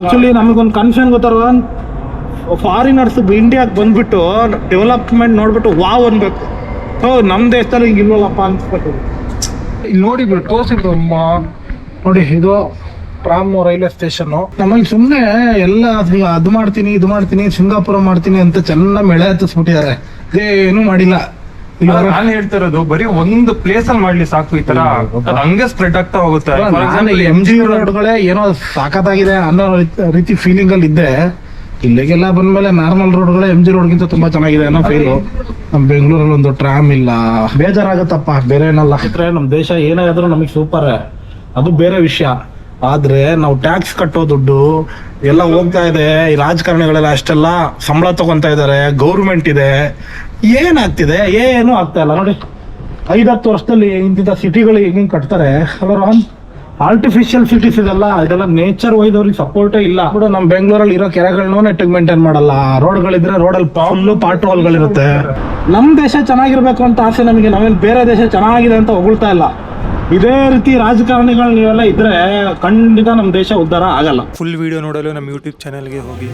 Actually ನಮಗೊಂದು confusion ಗೊತ್ತಾರ, foreigners ಇಂಡಿಯಾಗೆ ಬಂದ್ಬಿಟ್ಟು ಡೆವಲಪ್ಮೆಂಟ್ ನೋಡ್ಬಿಟ್ಟು ವಾವ್ ಅನ್ಬೇಕು. ನಮ್ಮ ದೇಶದಲ್ಲಿ ಹಿಂಗೆ ಇಲ್ವಲ್ಲಪ್ಪ ಅನ್ಸ್ಬೇಕು. ಇಲ್ಲಿ ನೋಡಿ ತೋರಿಸಿದ್ರು ನೋಡಿ, ಇದು ಟ್ರಾಮ್ ರೈಲ್ವೆ ಸ್ಟೇಷನ್. ನಮಗೆ ಸುಮ್ಮನೆ ಎಲ್ಲ ಅದು ಮಾಡ್ತೀನಿ ಇದು ಮಾಡ್ತೀನಿ ಸಿಂಗಾಪುರ ಮಾಡ್ತೀನಿ ಅಂತ ಚೆನ್ನಾಗಿ ಮೆಳೆ ಹತ್ತಿಸ್ಬಿಟ್ಟಿದ್ದಾರೆ, ಏನು ಮಾಡಿಲ್ಲ. ನಾನು ಹೇಳ್ತಾ ಇರೋದು ಬರೀ ಒಂದು ಪ್ಲೇಸ್ ಅಲ್ಲಿ ಮಾಡ್ಲಿ ಸಾಕು, ಈ ತರ ಹಂಗೆ ಸ್ಪ್ರೆಡ್ ಆಗ್ತಾ ಹೋಗುತ್ತೆ. MG ರೋಡ್ಗಳೇ ಏನೋ ಸಾಕತ್ತಾಗಿದೆ ಅನ್ನೋ ರೀತಿ ಫೀಲಿಂಗ್ ಅಲ್ಲಿ ಇದ್ದೆ. ಇಲ್ಲಿಗೆಲ್ಲ ಬಂದ್ಮೇಲೆ ನಾರ್ಮಲ್ ರೋಡ್ಗಳೇ MG ರೋಡ್ಗಿಂತ ತುಂಬಾ ಚೆನ್ನಾಗಿದೆ ಅನ್ನೋ ಫೀಲು. ನಮ್ ಬೆಂಗಳೂರಲ್ಲಿ ಒಂದು ಟ್ರಾಮ್ ಇಲ್ಲ, ಬೇಜಾರಾಗತ್ತಪ್ಪ, ಬೇರೆ ಏನಲ್ಲ. ನಮ್ ದೇಶ ಏನೇ ಆದ್ರೂ ನಮಗ್ ಸೂಪರ್, ಅದು ಬೇರೆ ವಿಷಯ. ಆದ್ರೆ ನಾವು ಟ್ಯಾಕ್ಸ್ ಕಟ್ಟೋ ದುಡ್ಡು ಎಲ್ಲ ಹೋಗ್ತಾ ಇದೆ. ಈ ರಾಜಕಾರಣಿಗಳೆಲ್ಲ ಅಷ್ಟೆಲ್ಲ ಸಂಬಳ ತಗೊಂತಾ ಇದಾರೆ, ಗೌರ್ಮೆಂಟ್ ಇದೆ, ಏನಾಗ್ತಿದೆ? ಏನು ಆಗ್ತಾ ಇಲ್ಲ ನೋಡಿ. 5-10 ವರ್ಷದಲ್ಲಿ ಇಂತಿಂತ ಸಿಟಿಗಳು ಹೆಂಗ್ ಕಟ್ತಾರೆ. ಆರ್ಟಿಫಿಷಿಯಲ್ ಸಿಟೀಸ್ ಇದೆಲ್ಲ ನೇಚರ್ ವೈಸ್ ಅವ್ರಿಗೆ ಸಪೋರ್ಟೇ ಇಲ್ಲ. ಕೂಡ ನಮ್ ಬೆಂಗಳೂರಲ್ಲಿ ಇರೋ ಕೆರೆಗಳನ್ನೂ ನೆಟ್ಟಿಗೆ ಮೇಂಟೈನ್ ಮಾಡಲ್ಲ. ರೋಡ್ಗಳಿದ್ರೆ ರೋಡಲ್ಲಿ ಫುಲ್ಲು ಪಾಟ್ರೋಲ್ಗಳಿರುತ್ತೆ. ನಮ್ ದೇಶ ಚೆನ್ನಾಗಿರ್ಬೇಕು ಅಂತ ಆಸೆ ನಮಗೆ, ನಾವೇನು ಬೇರೆ ದೇಶ ಚೆನ್ನಾಗಿದೆ ಅಂತ ಹೊಗಳ್ತಾ ಇಲ್ಲ. ಇದೇ ರೀತಿ ರಾಜಕಾರಣಿಗಳು ನೀವೆಲ್ಲ ಇದ್ರೆ ಖಂಡಿತ ನಮ್ಮ ದೇಶ ಉದ್ಧಾರ ಆಗಲ್ಲ. ಫುಲ್ ವಿಡಿಯೋ ನೋಡಲು ನಮ್ಮ ಯೂಟ್ಯೂಬ್ ಚಾನೆಲ್ಗೆ ಹೋಗಿ.